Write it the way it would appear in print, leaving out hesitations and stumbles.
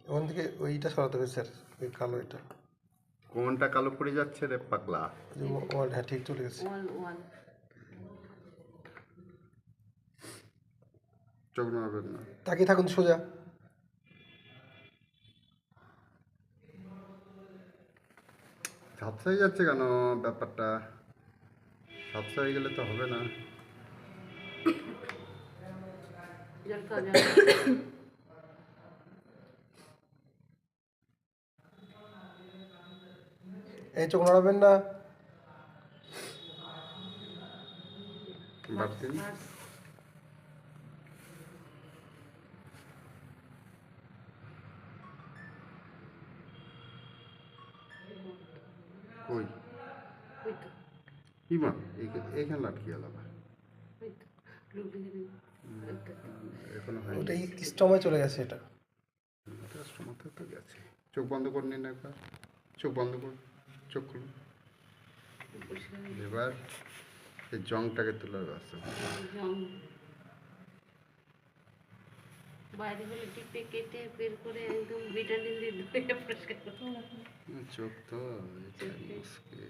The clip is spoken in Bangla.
ওখান থেকে ওইটা সরাতে হবে স্যার, ওই কালো এটা। কোনটা কালো পড়ে যাচ্ছে রে পাগলা? ওয়াল, হ্যাঁ ঠিক চলে গেছে। চোখ নাড়বেন না। তাকিয়ে থাকুন সোজা। ঝাপসা হয়ে যাচ্ছে কেন ব্যাপারটা? ঝাপসা হয়ে গেলে তো হবে না। এই চোখ নাড়াবেন না। বাড়তি কই ইমা এখানে লাটকি গেল এখনো হয়নি। ওটা স্টমে চলে গেছে এটা। মাথায় তো গেছে। চোখ বন্ধ করে নিন একবার। চোখ বন্ধ করুন, চোখ খুলুন। এবার এই জংটাকে তোলার ব্যবস্থা করুন। বাইরে হলে টিপে কেটে বের করে একদম ভিটামিন দিয়ে ধুয়ে পরিষ্কার করতে চোখ তো মুশকিল।